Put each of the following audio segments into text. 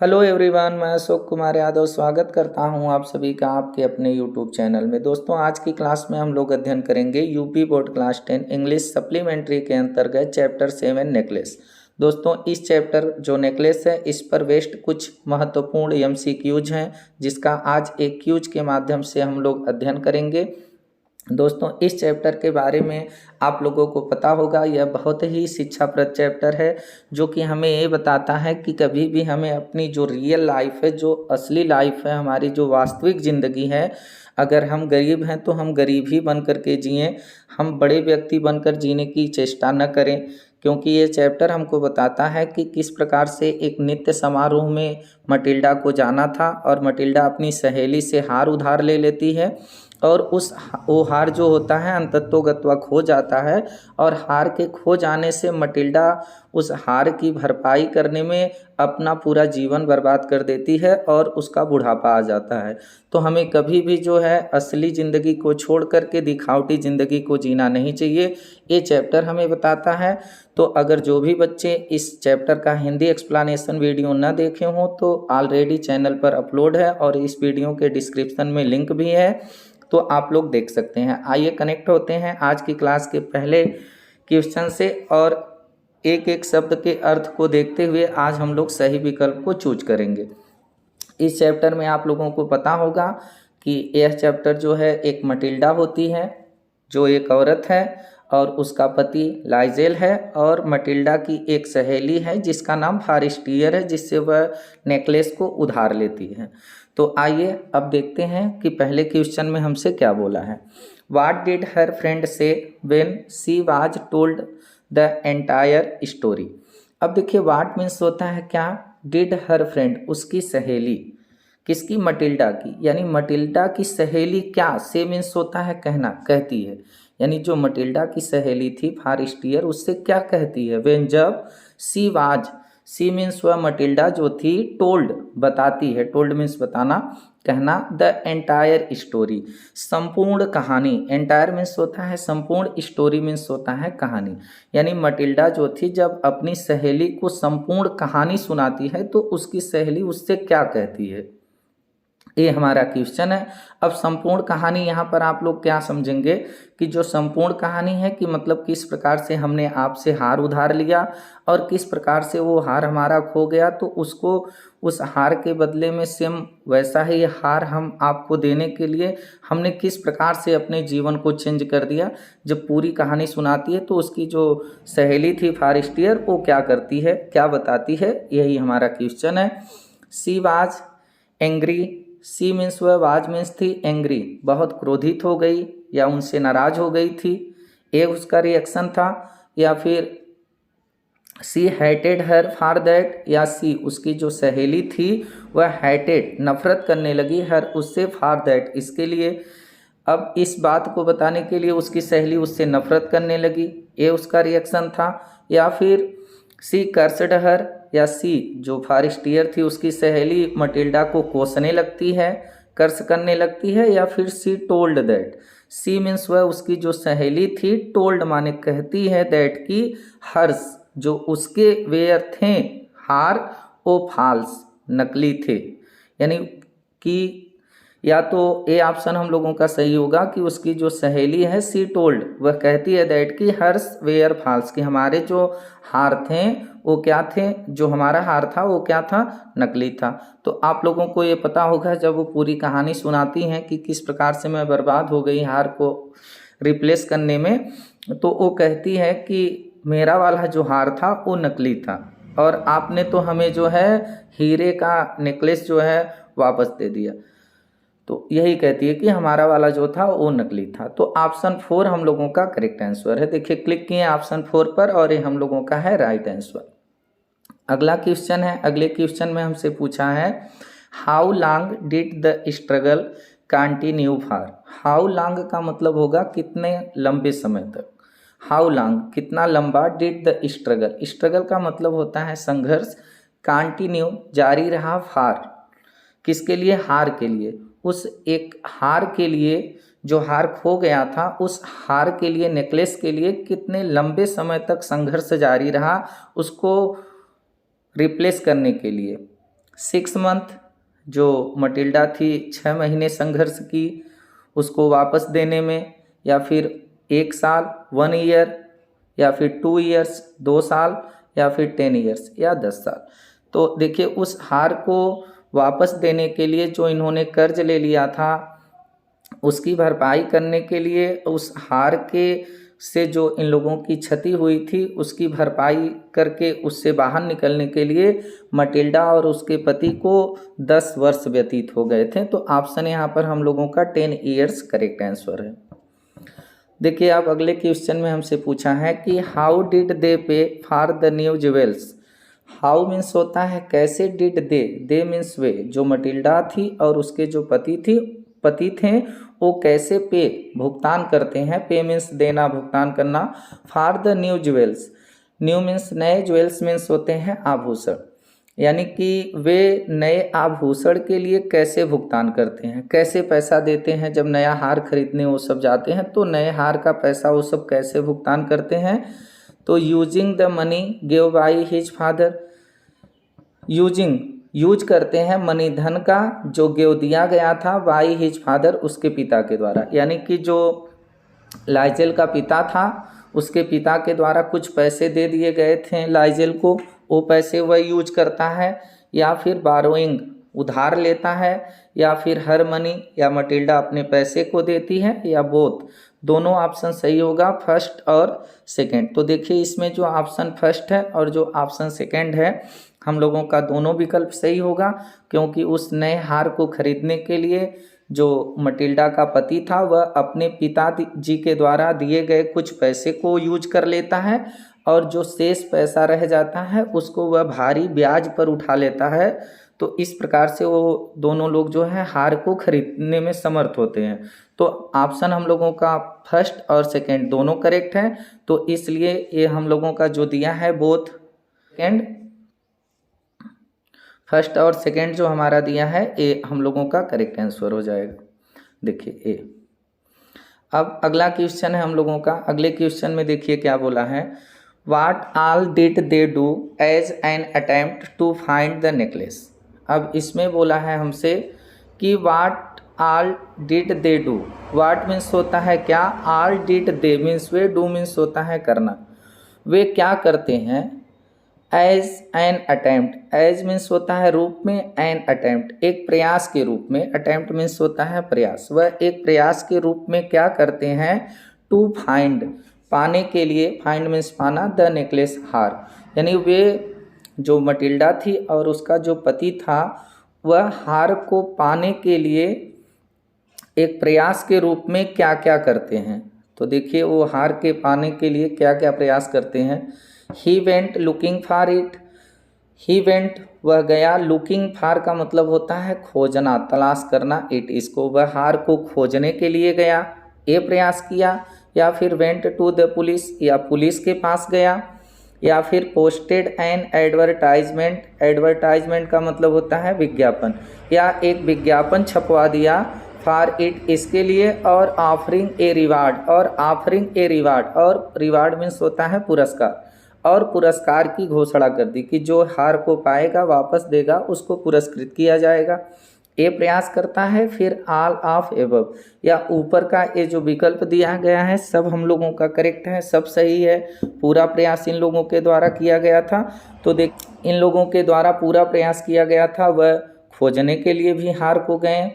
Hello everyone, मैं अशोक कुमार यादव स्वागत करता हूं आप सभी का आपके अपने यूट्यूब चैनल में। दोस्तों, आज की क्लास में हम लोग अध्ययन करेंगे UP board class 10 English supplementary के अंतर्गत चैप्टर 7 नेकलेस। दोस्तों, इस चैप्टर जो नेकलेस है इस पर बेस्ड कुछ महत्वपूर्ण एमसीक्यूज हैं, जिसका आज एक क्यूज के माध्यम से हम लोग अध्ययन करेंगे। दोस्तों, इस चैप्टर के बारे में आप लोगों को पता होगा, यह बहुत ही शिक्षाप्रद चैप्टर है, जो कि हमें ये बताता है कि कभी भी हमें अपनी जो रियल लाइफ है, जो असली लाइफ है, हमारी जो वास्तविक ज़िंदगी है, अगर हम गरीब हैं तो हम गरीब ही बन कर के जिएँ, हम बड़े व्यक्ति बनकर जीने की चेष्टा न करें। क्योंकि ये चैप्टर हमको बताता है कि किस प्रकार से एक नृत्य समारोह में मटिल्डा को जाना था और मटिल्डा अपनी सहेली से हार उधार ले लेती है, और वो हार जो होता है अंततोगत्वा खो जाता है, और हार के खो जाने से मटिल्डा उस हार की भरपाई करने में अपना पूरा जीवन बर्बाद कर देती है और उसका बुढ़ापा आ जाता है। तो हमें कभी भी जो है असली ज़िंदगी को छोड़ करके दिखावटी ज़िंदगी को जीना नहीं चाहिए, ये चैप्टर हमें बताता है। तो अगर जो भी बच्चे इस चैप्टर का हिंदी एक्सप्लेनेशन वीडियो न देखे हों तो ऑलरेडी चैनल पर अपलोड है और इस वीडियो के डिस्क्रिप्शन में लिंक भी है, तो आप लोग देख सकते हैं। आइए कनेक्ट होते हैं आज की क्लास के पहले क्वेश्चन से, और एक एक शब्द के अर्थ को देखते हुए आज हम लोग सही विकल्प को चूज करेंगे। इस चैप्टर में आप लोगों को पता होगा कि यह चैप्टर जो है एक मटिल्डा होती है, जो एक औरत है, और उसका पति लाइजेल है, और मटिल्डा की एक सहेली है जिसका नाम फारिस्टियर है, जिससे वह नेकलेस को उधार लेती है। तो आइए अब देखते हैं कि पहले क्वेश्चन में हमसे क्या बोला है। वाट डिड हर फ्रेंड से when she was told the entire story. अब देखिए, वाट मीन्स होता है क्या, डिड हर फ्रेंड उसकी सहेली, किसकी, मटिल्डा की, यानी मटिल्डा की सहेली क्या, से मीन्स होता है कहना, कहती है, यानी जो मटिल्डा की सहेली थी फारिस्टियर उससे क्या कहती है, व्हेन जब, सी वाज, सी मीन्स वह मटिल्डा जो थी, टोल्ड बताती है, टोल्ड मीन्स बताना, कहना, द एंटायर स्टोरी संपूर्ण कहानी, एंटायर मीन्स होता है संपूर्ण, स्टोरी मीन्स होता है कहानी, यानी मटिल्डा जो थी जब अपनी सहेली को संपूर्ण कहानी सुनाती है तो उसकी सहेली उससे क्या कहती है, ये हमारा क्वेश्चन है। अब संपूर्ण कहानी यहाँ पर आप लोग क्या समझेंगे कि जो संपूर्ण कहानी है कि मतलब किस प्रकार से हमने आपसे हार उधार लिया और किस प्रकार से वो हार हमारा खो गया, तो उसको उस हार के बदले में सेम वैसा ही हार हम आपको देने के लिए हमने किस प्रकार से अपने जीवन को चेंज कर दिया। जब पूरी कहानी सुनाती है तो उसकी जो सहेली थी फारिस्टियर वो क्या करती है, क्या बताती है, यही हमारा क्वेश्चन है। She was angry, she means वह, वाज मीन्स थी, एंग्री बहुत क्रोधित हो गई या उनसे नाराज हो गई थी, ये उसका रिएक्शन था, या फिर सी हैटेड हर फॉर दैट, या सी उसकी जो सहेली थी वह हैटेड नफरत करने लगी, हर उससे, फॉर दैट इसके लिए। अब इस बात को बताने के लिए उसकी सहेली उससे नफरत करने लगी, ये उसका रिएक्शन था। या फिर सी कर्सड हर, या सी जो फारिस्टियर थी उसकी सहेली मटिल्डा को कोसने लगती है, कर्स करने लगती है। या फिर she told that, she means वह उसकी जो सहेली थी, टोल्ड माने कहती है, दैट की हर्स जो उसके वेयर थे, हार ओ फाल्स नकली थे, यानी कि या तो ए ऑप्शन हम लोगों का सही होगा कि उसकी जो सहेली है सी टोल्ड, वह कहती है दैट की हर्स वेयर फॉल्स, कि हमारे जो हार थे वो क्या थे, जो हमारा हार था वो क्या था, नकली था। तो आप लोगों को ये पता होगा जब वो पूरी कहानी सुनाती हैं कि किस प्रकार से मैं बर्बाद हो गई हार को रिप्लेस करने में, तो वो कहती है कि मेरा वाला जो हार था वो नकली था और आपने तो हमें जो है हीरे का नेकलेस जो है वापस दे दिया। तो यही कहती है कि हमारा वाला जो था वो नकली था। तो ऑप्शन 4 हम लोगों का करेक्ट आंसर है। देखिए, क्लिक किए ऑप्शन 4 पर और ये हम लोगों का है राइट आंसर। अगला क्वेश्चन है, अगले क्वेश्चन में हमसे पूछा है how long did the struggle continue for. How long का मतलब होगा कितने लंबे समय तक, हाउ लॉन्ग कितना लंबा, डिड द स्ट्रगल, स्ट्रगल का मतलब होता है संघर्ष, कंटिन्यू जारी रहा, फॉर किसके लिए, हार के लिए, उस एक हार के लिए जो हार खो गया था उस हार के लिए, नेकलेस के लिए कितने लंबे समय तक संघर्ष जारी रहा उसको रिप्लेस करने के लिए। 6 मंथ, जो मटिल्डा थी 6 महीने संघर्ष की उसको वापस देने में, या फिर 1 साल 1 ईयर, या फिर 2 ईयर्स 2 साल, या फिर 10 ईयर्स या 10 साल। तो देखिए उस हार को वापस देने के लिए जो इन्होंने कर्ज ले लिया था उसकी भरपाई करने के लिए, उस हार के से जो इन लोगों की क्षति हुई थी उसकी भरपाई करके उससे बाहर निकलने के लिए मटिल्डा और उसके पति को 10 वर्ष व्यतीत हो गए थे। तो ऑप्शन यहाँ पर हम लोगों का 10 ईयर्स करेक्ट आंसर है। देखिए अब अगले क्वेश्चन में हमसे पूछा है कि हाउ डिड दे पे for the new jewels. How means होता है कैसे, डिड दे मीन्स वे, जो मटिल्डा थी और उसके जो पति थे वो कैसे पे भुगतान करते हैं, पे मीन्स देना भुगतान करना, for the new jewels, new means नए, ज्वेल्स मीन्स होते हैं आभूषण, यानी कि वे नए आभूषण के लिए कैसे भुगतान करते हैं, कैसे पैसा देते हैं। जब नया हार खरीदने वो सब जाते हैं तो नए हार का पैसा वो सब कैसे भुगतान करते हैं, तो using the money give by his father, use करते हैं मनी धन का जो गिव दिया गया था बाई हिज फादर उसके पिता के द्वारा, यानी कि जो लाइजेल का पिता था उसके पिता के द्वारा कुछ पैसे दे दिए गए थे लाइजेल को, वो पैसे वह यूज करता है, या फिर बारोइंग उधार लेता है, या फिर हर मनी या मटिल्डा अपने पैसे को देती है, या बोथ, दोनों ऑप्शन सही होगा, फर्स्ट और सेकंड। तो देखिए इसमें जो ऑप्शन फर्स्ट है और जो ऑप्शन सेकंड है हम लोगों का दोनों विकल्प सही होगा, क्योंकि उस नए हार को खरीदने के लिए जो मटिल्डा का पति था वह अपने पिताजी के द्वारा दिए गए कुछ पैसे को यूज कर लेता है, और जो शेष पैसा रह जाता है उसको वह भारी ब्याज पर उठा लेता है। तो इस प्रकार से वो दोनों लोग जो है हार को खरीदने में समर्थ होते हैं। तो ऑप्शन हम लोगों का फर्स्ट और सेकंड दोनों करेक्ट हैं, तो इसलिए ये हम लोगों का जो दिया है बोथ सेकंड, फर्स्ट और सेकंड जो हमारा दिया है ये हम लोगों का करेक्ट आंसर हो जाएगा। देखिए ए। अब अगला क्वेश्चन है हम लोगों का, अगले क्वेश्चन में देखिए क्या बोला है, what all did they do as an attempt to find the necklace. अब इसमें बोला है हमसे कि what all did they do, what means होता है क्या, all did they means they, do means होता है करना, वे क्या करते हैं, as an attempt, as means होता है रूप में, एन अटेम्प्ट एक प्रयास के रूप में, अटेम्प्ट मीन्स होता है प्रयास, वह एक प्रयास के रूप में क्या करते हैं, टू फाइंड पाने के लिए, फाइंड मीन्स पाना, द नेकलेस हार, यानी वे जो मटिल्डा थी और उसका जो पति था वह हार को पाने के लिए एक प्रयास के रूप में क्या क्या करते हैं। तो देखिए वो हार के पाने के लिए क्या क्या प्रयास करते हैं। He went looking for it, he went वह गया, लुकिंग फॉर का मतलब होता है खोजना तलाश करना, इट इसको वह हार को खोजने के लिए गया, ये प्रयास किया, या फिर वेंट टू द पुलिस या पुलिस के पास गया, या फिर पोस्टेड एन एडवर्टाइजमेंट, एडवर्टाइजमेंट का मतलब होता है विज्ञापन, या एक विज्ञापन छपवा दिया फॉर इट इसके लिए, और ऑफरिंग ए रिवार्ड, और ऑफरिंग ए रिवार्ड, और रिवार्ड मीन्स होता है पुरस्कार, और पुरस्कार की घोषणा कर दी कि जो हार को पाएगा वापस देगा उसको पुरस्कृत किया जाएगा, ये प्रयास करता है। फिर ऑल ऑफ एबव या ऊपर का ये जो विकल्प दिया गया है सब हम लोगों का करेक्ट है, सब सही है, पूरा प्रयास इन लोगों के द्वारा किया गया था। तो देख इन लोगों के द्वारा पूरा प्रयास किया गया था, वह खोजने के लिए भी हार को गए,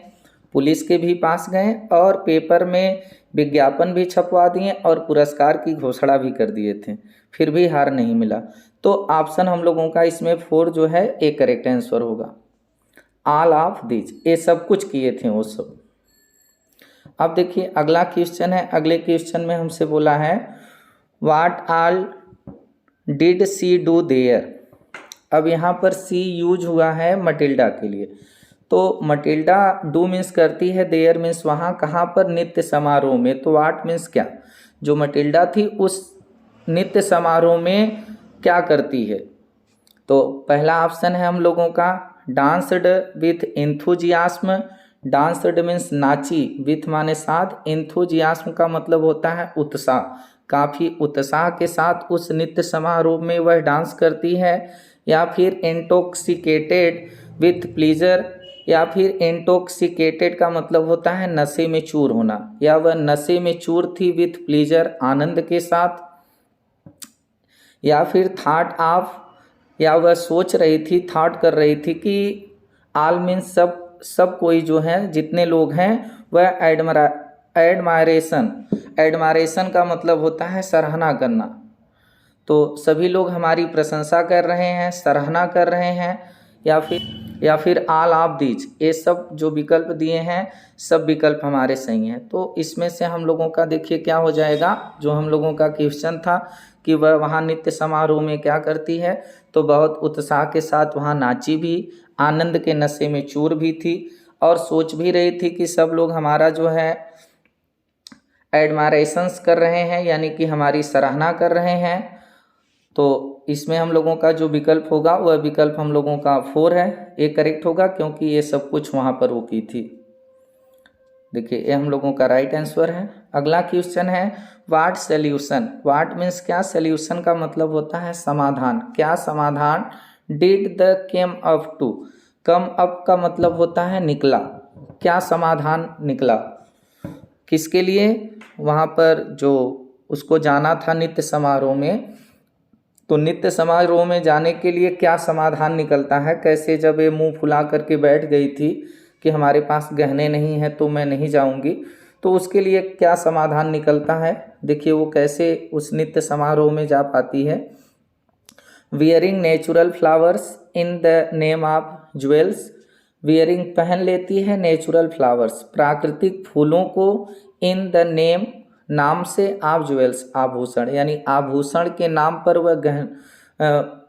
पुलिस के भी पास गए, और पेपर में विज्ञापन भी छपवा दिए और पुरस्कार की घोषणा भी कर दिए थे, फिर भी हार नहीं मिला। तो ऑप्शन हम लोगों का इसमें 4 जो है ए करेक्ट आंसर होगा, ऑल ऑफ दिस, ये सब कुछ किए थे वो सब। अब देखिए अगला क्वेश्चन है, अगले क्वेश्चन में हमसे बोला है what all did she do there. अब यहाँ पर सी यूज हुआ है मटिल्डा के लिए, तो मटिल्डा डू मीन्स करती है, देयर मीन्स वहाँ, कहाँ पर, नृत्य समारोह में। तो व्हाट मीन्स क्या, जो मटिल्डा थी उस नृत्य समारोह में क्या करती है। तो पहला ऑप्शन है हम लोगों का डांस्ड विथ इंथुजियास्म, डांस्ड मीन्स नाची, विथ माने साथ, इंथुजियास्म का मतलब होता है उत्साह, काफ़ी उत्साह के साथ उस नृत्य समारोह में वह डांस करती है, या फिर इंटॉक्सिकेटेड विथ प्लीजर, या फिर इंटॉक्सिकेटेड का मतलब होता है नशे में चूर होना, या वह नशे में चूर थी विथ प्लीजर आनंद के साथ, या फिर थॉट ऑफ, या वह सोच रही थी, थॉट कर रही थी कि ऑल मीन्स सब कोई जो है जितने लोग हैं वह एडमायरेशन, एडमायरेशन का मतलब होता है सराहना करना, तो सभी लोग हमारी प्रशंसा कर रहे हैं, सराहना कर रहे हैं, या फिर ऑल ऑफ दीज, ये सब जो विकल्प दिए हैं सब विकल्प हमारे सही हैं। तो इसमें से हम लोगों का देखिए क्या हो जाएगा, जो हम लोगों का क्वेश्चन था कि वह वहाँ नृत्य समारोह में क्या करती है, तो बहुत उत्साह के साथ वहाँ नाची भी, आनंद के नशे में चूर भी थी, और सोच भी रही थी कि सब लोग हमारा जो है एडमायरेशंस कर रहे हैं, यानी कि हमारी सराहना कर रहे हैं। तो इसमें हम लोगों का जो विकल्प होगा वह विकल्प हम लोगों का 4 है, ये करेक्ट होगा क्योंकि ये सब कुछ वहाँ पर वो की थी। देखिए ये हम लोगों का राइट आंसर है। अगला क्वेश्चन है व्हाट सॉल्यूशन, व्हाट मीन्स क्या, सॉल्यूशन का मतलब होता है समाधान, क्या समाधान did the came up to, come up का मतलब होता है निकला, क्या समाधान निकला किसके लिए, वहाँ पर जो उसको जाना था नृत्य समारोह में, तो नृत्य समारोह में जाने के लिए क्या समाधान निकलता है, कैसे जब ये मुंह फुला करके बैठ गई थी कि हमारे पास गहने नहीं हैं तो मैं नहीं जाऊंगी, तो उसके लिए क्या समाधान निकलता है। देखिए वो कैसे उस नृत्य समारोह में जा पाती है। Wearing natural flowers in the name of jewels, wearing पहन लेती है नेचुरल फ्लावर्स, प्राकृतिक फूलों को, इन द नेम नाम से, ऑफ ज्वेल्स आभूषण, यानी आभूषण के नाम पर वह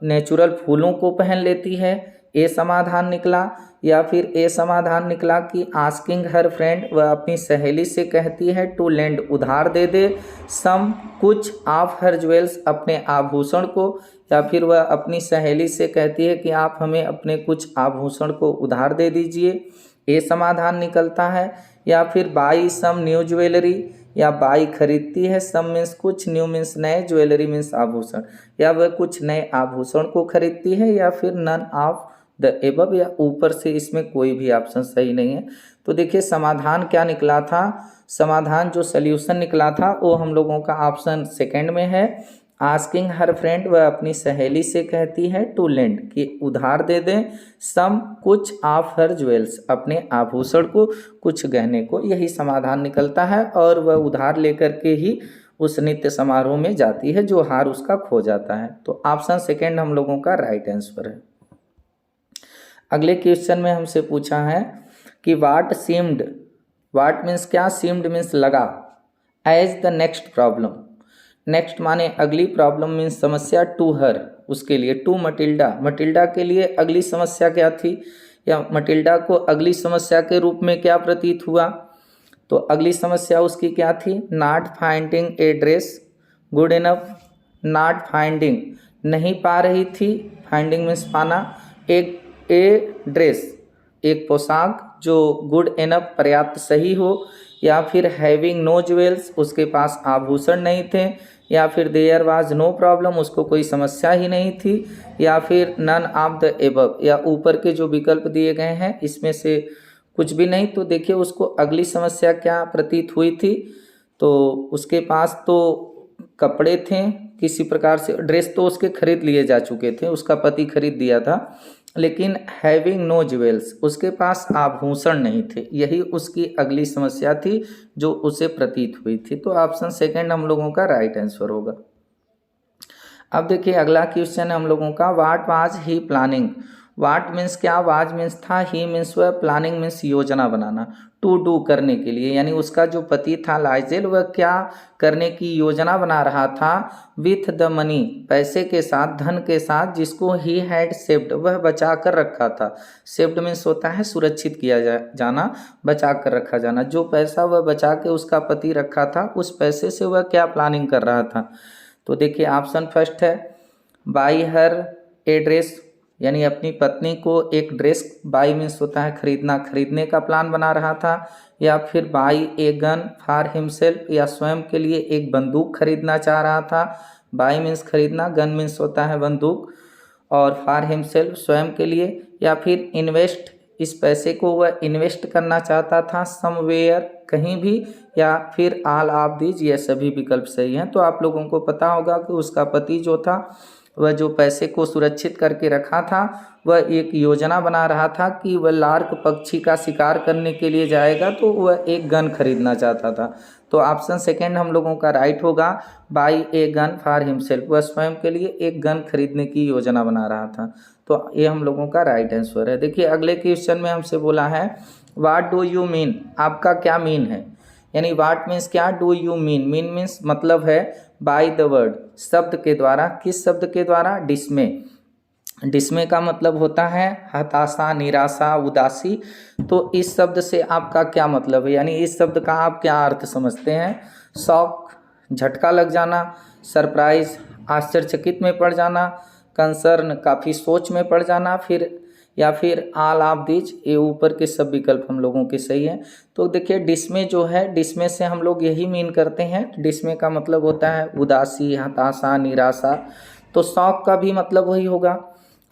नेचुरल फूलों को पहन लेती है, ये समाधान निकला। या फिर ये समाधान निकला कि आस्किंग हर फ्रेंड, वह अपनी सहेली से कहती है टू लेंड उधार दे दे, सम कुछ, ऑफ हर ज्वेल्स अपने आभूषण को, या फिर वह अपनी सहेली से कहती है कि आप हमें अपने कुछ आभूषण को उधार दे दीजिए, ये समाधान निकलता है। या फिर बाई सम न्यू ज्वेलरी, या बाई खरीदती है, सम मीन्स कुछ, न्यू मीन्स नए, ज्वेलरी मीन्स आभूषण, या वह कुछ नए आभूषण को खरीदती है, या फिर नन ऑफ द एबव, या ऊपर से इसमें कोई भी ऑप्शन सही नहीं है। तो देखिए समाधान क्या निकला था, समाधान जो सल्यूशन निकला था वो हम लोगों का ऑप्शन सेकंड में है, आस्किंग हर फ्रेंड, वह अपनी सहेली से कहती है टू लेंड कि उधार दे दें, सम कुछ, ऑफ हर ज्वेल्स अपने आभूषण को, कुछ गहने को, यही समाधान निकलता है, और वह उधार लेकर के ही उस नृत्य समारोह में जाती है जो हार उसका खो जाता है। तो ऑप्शन सेकंड हम लोगों का राइट आंसर है। अगले क्वेश्चन में हमसे पूछा है कि वाट सीम्ड, वाट मीन्स क्या, सीम्ड मीन्स लगा, as the next problem, next माने अगली, प्रॉब्लम मीन्स समस्या, टू हर उसके लिए, टू मटिल्डा, मटिल्डा के लिए अगली समस्या क्या थी, या मटिल्डा को अगली समस्या के रूप में क्या प्रतीत हुआ, तो अगली समस्या उसकी क्या थी, not finding a dress good enough, not finding नहीं पा रही थी, फाइंडिंग मीन्स पाना, एक ए ड्रेस एक पोशाक जो गुड इनफ पर्याप्त सही हो, या फिर हैविंग नो ज्वेल्स उसके पास आभूषण नहीं थे, या फिर देयर वाज नो प्रॉब्लम उसको कोई समस्या ही नहीं थी, या फिर नन ऑफ द एबव, या ऊपर के जो विकल्प दिए गए हैं इसमें से कुछ भी नहीं। तो देखिए उसको अगली समस्या क्या प्रतीत हुई थी, तो उसके पास तो कपड़े थे किसी प्रकार से, ड्रेस तो उसके खरीद लिए जा चुके थे, उसका पति खरीद दिया था, लेकिन हैविंग नो ज्वेल्स उसके पास आभूषण नहीं थे, यही उसकी अगली समस्या थी जो उसे प्रतीत हुई थी। तो ऑप्शन सेकंड हम लोगों का राइट आंसर होगा। अब देखिए अगला क्वेश्चन है हम लोगों का, what was he planning, what means क्या, वाज मीन्स था, ही मीन्स वह, प्लानिंग मीन्स योजना बनाना, टू डू करने के लिए, यानी उसका जो पति था लाइजेल वह क्या करने की योजना बना रहा था, विथ द मनी पैसे के साथ, धन के साथ, जिसको ही हैड सेव्ड वह बचा कर रखा था, सेव्ड मीन्स होता है सुरक्षित किया जाना, बचा कर रखा जाना, जो पैसा वह बचा के उसका पति रखा था उस पैसे से वह क्या प्लानिंग कर रहा था। तो देखिए ऑप्शन फर्स्ट है बाई हर ए ड्रेस, यानी अपनी पत्नी को एक ड्रेस, बाई मीन्स होता है खरीदना, खरीदने का प्लान बना रहा था, या फिर by a gun for himself, या स्वयं के लिए एक बंदूक खरीदना चाह रहा था, बाई मीन्स खरीदना, गन मीन्स होता है बंदूक, और फॉर हिमसेल्फ स्वयं के लिए, या फिर इन्वेस्ट इस पैसे को वह इन्वेस्ट करना चाहता था समवेयर कहीं भी, या फिर ऑल ऑफ दीज, ये सभी विकल्प सही हैं। तो आप लोगों को पता होगा कि उसका पति जो था वह जो पैसे को सुरक्षित करके रखा था, वह एक योजना बना रहा था कि वह लार्क पक्षी का शिकार करने के लिए जाएगा, तो वह एक गन खरीदना चाहता था। तो ऑप्शन सेकेंड हम लोगों का राइट होगा, by a gun for himself, वह स्वयं के लिए एक गन खरीदने की योजना बना रहा था। तो ये हम लोगों का राइट आंसर है। देखिए अगले क्वेश्चन में हमसे बोला है व्हाट डू यू मीन, आपका क्या मीन है, यानी व्हाट मीन्स क्या, do you mean, mean means मतलब है बाय द वर्ड, शब्द के द्वारा, किस शब्द के द्वारा, डिस्मे। डिस्मे का मतलब होता है हताशा, निराशा, उदासी। तो इस शब्द से आपका क्या मतलब है, यानी इस शब्द का आप क्या अर्थ समझते हैं। शॉक, झटका लग जाना, सरप्राइज, आश्चर्यचकित में पड़ जाना, कंसर्न, काफ़ी सोच में पड़ जाना, फिर या फिर ऑल ऑफ दीज, ये ऊपर के सब विकल्प हम लोगों के सही हैं। तो देखिए डिस्मे जो है, डिस्मे से हम लोग यही मीन करते हैं, डिस्मे का मतलब होता है उदासी, हताशा, निराशा। तो शौक का भी मतलब वही होगा,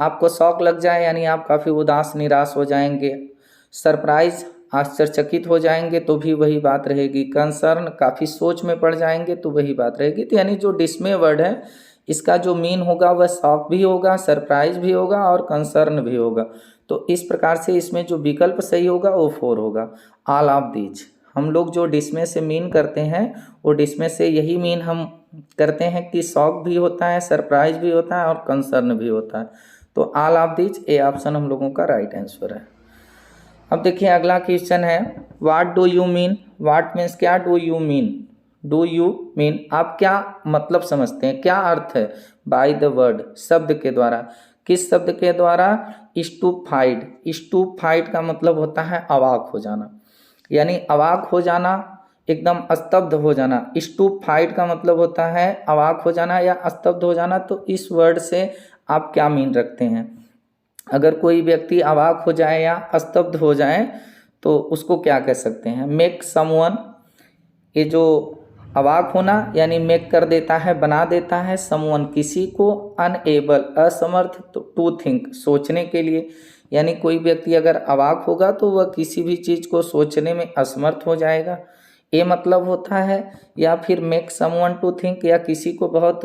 आपको शौक लग जाए यानी आप काफ़ी उदास निराश हो जाएंगे। सरप्राइज, आश्चर्यचकित हो जाएंगे तो भी वही बात रहेगी। कंसर्न, काफ़ी सोच में पड़ जाएंगे तो वही बात रहेगी। तो यानी जो डिस्मे वर्ड है इसका जो मीन होगा वह शॉक भी होगा, सरप्राइज भी होगा और कंसर्न भी होगा। तो इस प्रकार से इसमें जो विकल्प सही होगा वो 4 होगा, ऑल ऑफ दीज। हम लोग जो डिस्मे से मीन करते हैं वो डिस्मे से यही मीन हम करते हैं कि शॉक भी होता है, सरप्राइज भी होता है और कंसर्न भी होता है। तो all of these, A option हम लोगों का राइट आंसर है। अब देखिए अगला क्वेश्चन है what do you mean, what means क्या, do you mean, do you mean आप क्या मतलब समझते हैं, क्या अर्थ है बाय द वर्ड, शब्द के द्वारा, किस शब्द के द्वारा, स्टूपाइड। स्टूपाइड का मतलब होता है अवाक हो जाना, यानी अवाक हो जाना, एकदम स्तब्ध हो जाना। स्टूपाइड का मतलब होता है अवाक हो जाना या स्तब्ध हो जाना। तो इस वर्ड से आप क्या मीन रखते हैं, अगर कोई व्यक्ति अवाक हो जाए या स्तब्ध हो जाए तो उसको क्या कह सकते हैं। मेक समवन, ये जो अवाक होना यानी मेक कर देता है, बना देता है, समवन किसी को, अनएबल असमर्थ, टू थिंक सोचने के लिए, यानी कोई व्यक्ति अगर अवाक होगा तो वह किसी भी चीज़ को सोचने में असमर्थ हो जाएगा, ये मतलब होता है। या फिर मेक समवन टू थिंक, या किसी को बहुत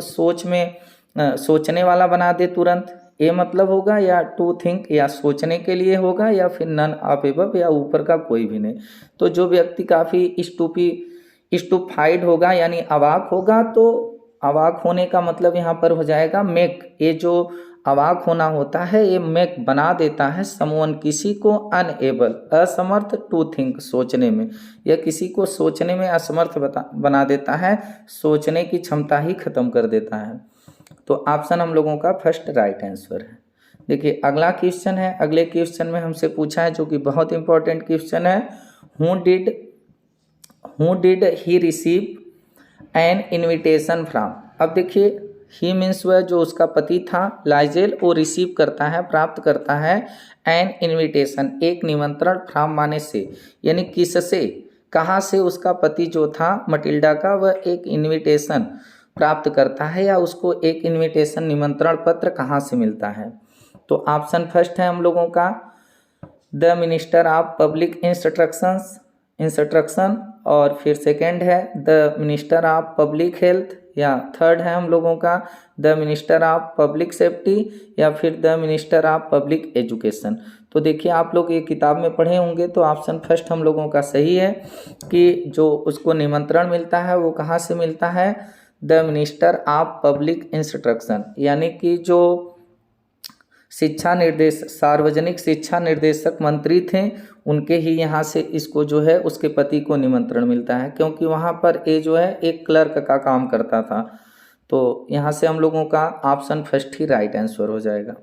सोचने वाला बना दे तुरंत, ये मतलब होगा। या टू थिंक या सोचने के लिए होगा, या फिर नन ऑफ एबव, या ऊपर का कोई भी नहीं। तो जो व्यक्ति काफ़ी स्टूपाइड होगा यानी अवाक होगा, तो अवाक होने का मतलब यहाँ पर हो जाएगा मेक। ये जो अवाक होना होता है ये मेक बना देता है समवन किसी को, अनएबल असमर्थ, टू थिंक सोचने में, या किसी को सोचने में असमर्थ बना देता है, सोचने की क्षमता ही खत्म कर देता है। तो ऑप्शन हम लोगों का फर्स्ट राइट आंसर है। देखिए अगला क्वेश्चन है, अगले क्वेश्चन में हमसे पूछा है जो कि बहुत इंपॉर्टेंट क्वेश्चन है, who did he receive an invitation from. अब देखिए ही मीन्स वह जो उसका पति था लाइजेल, वो रिसीव करता है, प्राप्त करता है, एन इन्विटेशन एक निमंत्रण, फ्रॉम माने से, यानी किससे, कहाँ से उसका पति जो था मटिल्डा का वह एक इन्विटेशन प्राप्त करता है, या उसको एक इन्विटेशन निमंत्रण पत्र कहाँ से मिलता है। तो ऑप्शन फर्स्ट है हम लोगों का the minister of public instruction, और फिर सेकंड है the minister of public health, या थर्ड है हम लोगों का the minister of public safety, या फिर the minister of public education. तो देखिए आप लोग ये किताब में पढ़े होंगे, तो ऑप्शन फर्स्ट हम लोगों का सही है कि जो उसको निमंत्रण मिलता है वो कहाँ से मिलता है, the minister of public instruction, यानी कि जो सार्वजनिक शिक्षा निर्देशक मंत्री थे उनके ही यहाँ से इसको जो है उसके पति को निमंत्रण मिलता है, क्योंकि वहाँ पर ये जो है एक क्लर्क का काम करता था। तो यहाँ से हम लोगों का ऑप्शन फर्स्ट ही राइट आंसर हो जाएगा।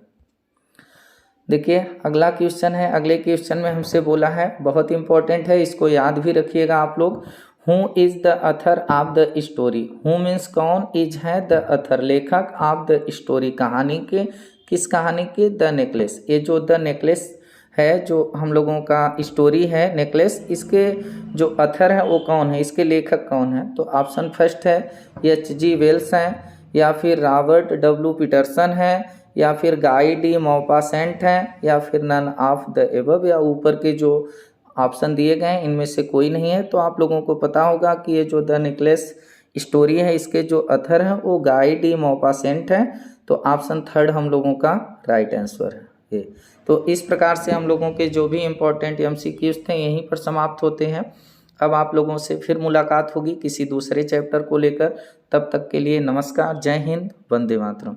देखिए अगला क्वेश्चन है, अगले क्वेश्चन में हमसे बोला है, बहुत इंपॉर्टेंट है, इसको याद भी रखिएगा आप लोग, who is the Athar of the story. Who means कौन, इज है द अथर लेखक, ऑफ द स्टोरी कहानी के, किस कहानी के, द नेकलेस। ये जो द नेकलेस है जो हम लोगों का स्टोरी है नेकलेस, इसके जो अथर है वो कौन है, इसके लेखक कौन है। तो ऑप्शन फर्स्ट है H.G. वेल्स हैं, या फिर रॉबर्ट W. पीटरसन है, या फिर गाई डी मॉपासेंट है, या फिर नन ऑफ द एबव, या ऊपर के जो ऑप्शन दिए गए हैं इनमें से कोई नहीं है। तो आप लोगों को पता होगा कि ये जो द निकलेस स्टोरी है इसके जो अथर हैं वो गाई डी मॉपासेंट है। तो ऑप्शन थर्ड हम लोगों का राइट आंसर है ये। तो इस प्रकार से हम लोगों के जो भी इम्पोर्टेंट एमसीक्यूज थे यहीं पर समाप्त होते हैं। अब आप लोगों से फिर मुलाकात होगी किसी दूसरे चैप्टर को लेकर। तब तक के लिए नमस्कार, जय हिंद, वंदे मातरम।